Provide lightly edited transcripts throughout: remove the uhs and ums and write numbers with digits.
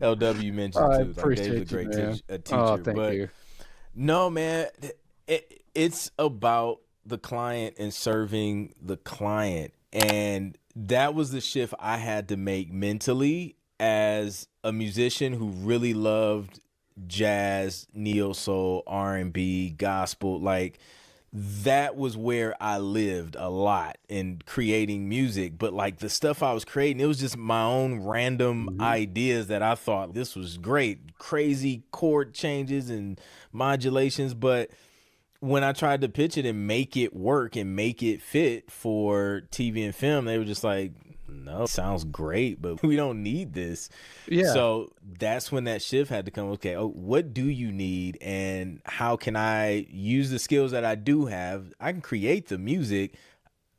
LW mentioned I too. Like Dave's a appreciate you, great man. Oh, teacher, thank but you. no, man, it's about the client and serving the client. And that was the shift I had to make mentally as a musician who really loved jazz, neo soul, R&B, gospel. Like that was where I lived a lot in creating music. But like the stuff I was creating, it was just my own random Mhm. ideas that I thought this was great, crazy chord changes and modulations. But when I tried to pitch it and make it work and make it fit for TV and film, they were just like, no, it sounds great, but we don't need this. Yeah. So that's when that shift had to come. Okay, oh, what do you need, and how can I use the skills that I do have? I can create the music.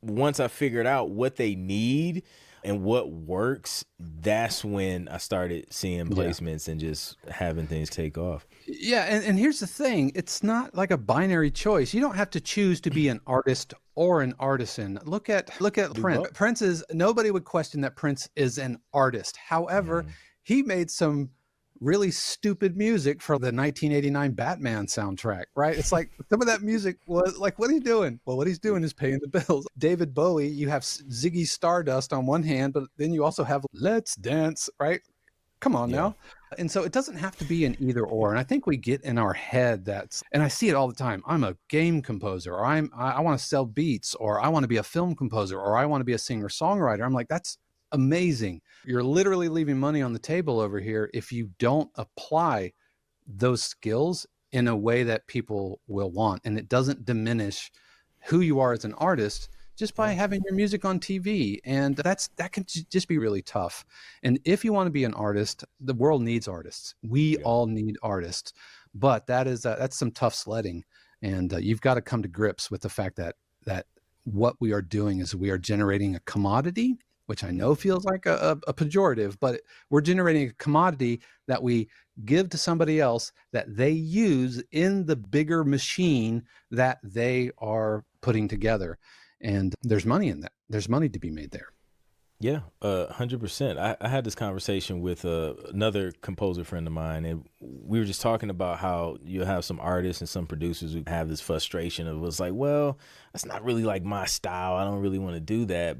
Once I figured out what they need and what works, that's when I started seeing Yeah. placements and just having things take off. Yeah, and here's the thing. It's not like a binary choice. You don't have to choose to be an artist or an artisan. Look at Do Prince. both. Prince is nobody would question that Prince is an artist. However, Mhm. he made some really stupid music for the 1989 Batman soundtrack, right? It's like some of that music was like, what are you doing? Well, what he's doing is paying the bills. David Bowie, you have Ziggy Stardust on one hand, but then you also have Let's Dance, right? Come on Yeah. now. And so it doesn't have to be an either or. And I think we get in our head that's, and I see it all the time. I'm a game composer, or I want to sell beats, or I want to be a film composer, or I want to be a singer songwriter. I'm like, that's amazing. You're literally leaving money on the table over here if you don't apply those skills in a way that people will want. And it doesn't diminish who you are as an artist just by Yeah. having your music on TV. And that can just be really tough. And if you want to be an artist, the world needs artists. We Yeah. all need artists. But that's some tough sledding. And you've got to come to grips with the fact that what we are doing is we are generating a commodity, which I know feels like a pejorative, but we're generating a commodity that we give to somebody else that they use in the bigger machine that they are putting together. And there's money in that. There's money to be made there. Yeah, 100%. I had this conversation with another composer friend of mine, and we were just talking about how you have some artists and some producers who have this frustration of it's like, well, that's not really like my style. I don't really want to do that.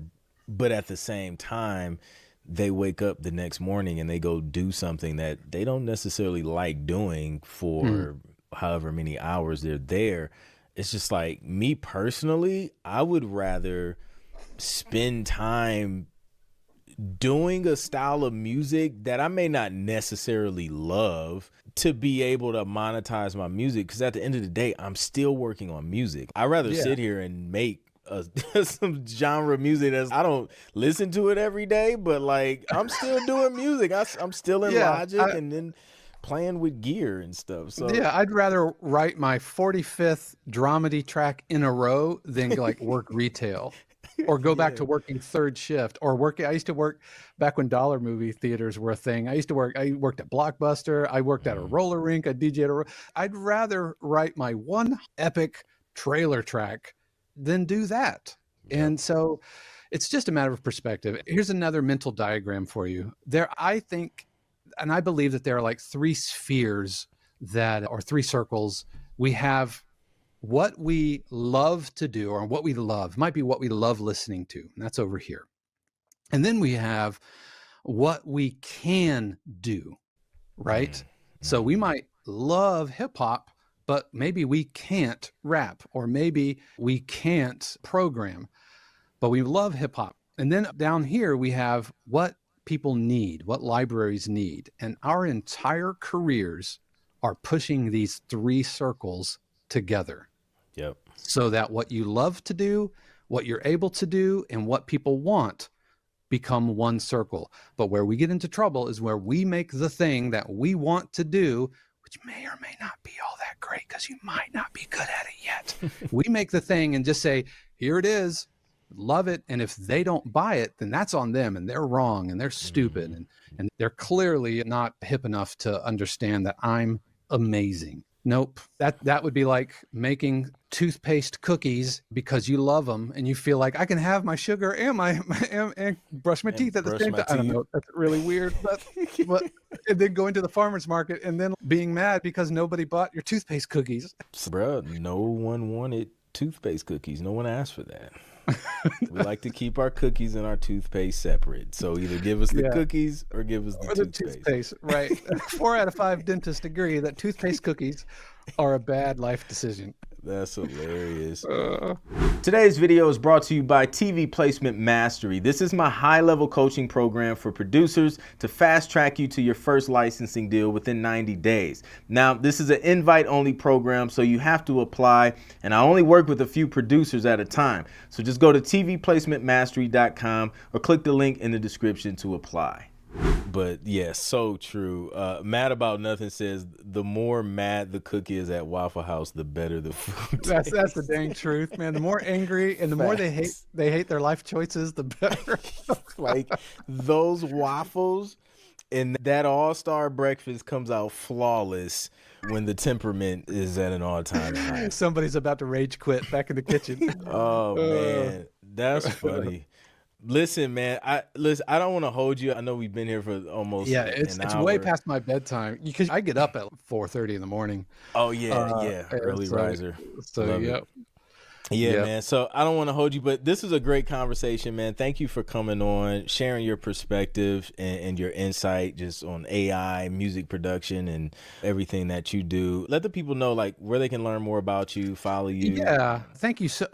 But at the same time, they wake up the next morning and they go do something that they don't necessarily like doing Mm. for however many hours they're there. It's just like me personally, I would rather spend time doing a style of music that I may not necessarily love to be able to monetize my music. Because at the end of the day, I'm still working on music. I'd rather Yeah. sit here and make some genre music that's I don't listen to it every day, but like I'm still doing music. I'm still in Yeah. Logic and then playing with gear and stuff. So Yeah, I'd rather write my 45th dramedy track in a row than like work retail or go back yeah. to working third shift or work. I used to work back when dollar movie theaters were a thing. I worked at Blockbuster. I worked at a Mhm. roller rink. I DJed I'd rather write my one epic trailer track than do that. Yep. And so it's just a matter of perspective. Here's another mental diagram for you. I think, and I believe that there are like three spheres or three circles. We have what we love to do, or what we love might be what we love listening to, and that's over here. And then we have what we can do, right? Mm. So we Mhm. might love hip hop, but maybe we can't rap, or maybe we can't program, but we love hip hop. And then down here, we have what people need, what libraries need. And our entire careers are pushing these three circles together Yep. so that what you love to do, what you're able to do, and what people want become one circle. But where we get into trouble is where we make the thing that we want to do, which may or may not be all that great because you might not be good at it yet. We make the thing and just say, here it is, love it. And if they don't buy it, then that's on them and they're wrong and they're stupid Mhm. and they're clearly not hip enough to understand that I'm amazing. Nope. That would be like making toothpaste cookies because you love them and you feel like I can have my sugar and and brush my teeth at the brush same my time. I don't teeth. know. That's really weird. But and then going to the farmer's market and then being mad because nobody bought your toothpaste cookies. Bruh, no one wanted toothpaste cookies. No one asked for that. We like to keep our cookies and our toothpaste separate. So either give us the cookies or give us the toothpaste. Right. 4 out of 5 dentists agree that toothpaste cookies are a bad life decision. That's hilarious. Today's video is brought to you by TV Placement Mastery. This is my high-level coaching program for producers to fast-track you to your first licensing deal within 90 days. Now, this is an invite-only program, so you have to apply, and I only work with a few producers at a time. So just go to tvplacementmastery.com or click the link in the description to apply. But yeah, so true. Mad About Nothing says the more mad the cook is at Waffle House, the better the food. That's the dang truth, man. The more angry and the more they hate their life choices, the better. Like those waffles and that all-star breakfast comes out flawless when the temperament is at an all-time high. Somebody's about to rage quit back in the kitchen. Oh man, that's funny. Listen, man, I don't want to hold you. I know we've been here for almost it's hour. way past my bedtime because I get up at 4:30 in the morning. Oh yeah, early riser. So yeah. Yeah, man. So I don't want to hold you, but this is a great conversation, man. Thank you for coming on, sharing your perspective and your insight just on AI, music production, and everything that you do. Let the people know like where they can learn more about you, follow you. Yeah, thank you so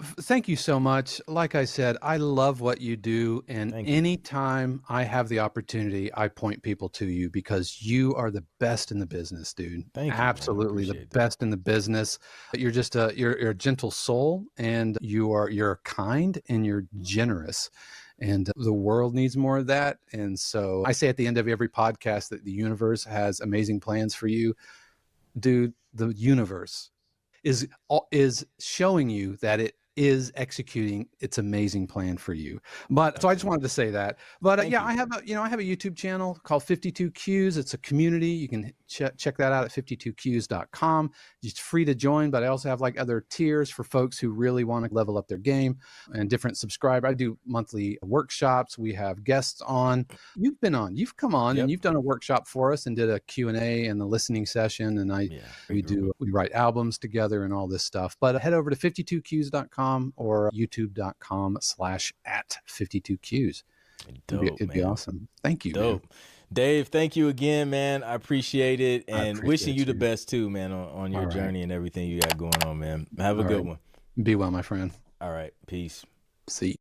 much. Like I said, I love what you do, and anytime I have the opportunity, I point people to you because you are the best in the business, dude. Thank you. Absolutely the best in the business. You're just you're a gentle soul. And you're kind and you're generous, and the world needs more of that. And so I say at the end of every podcast that the universe has amazing plans for you, dude. The universe is showing you that it is executing its amazing plan for you. But so I just wanted to say that. But I have a YouTube channel called 52 Qs. It's a community. You can check that out at 52qs.com. It's free to join, but I also have like other tiers for folks who really want to level up their game and different subscribers. I do monthly workshops. We have guests on. You've come on and you've done a workshop for us and did a Q&A and the listening session. And we write albums together and all this stuff. But head over to 52qs.com or youtube.com/@52qs. It'd be awesome. Thank you. Dope. Man. Dave, thank you again, man. I appreciate it. And wishing you the best too, man, on your journey and everything you got going on, man. Have a good one. Be well, my friend. All right. Peace. See you.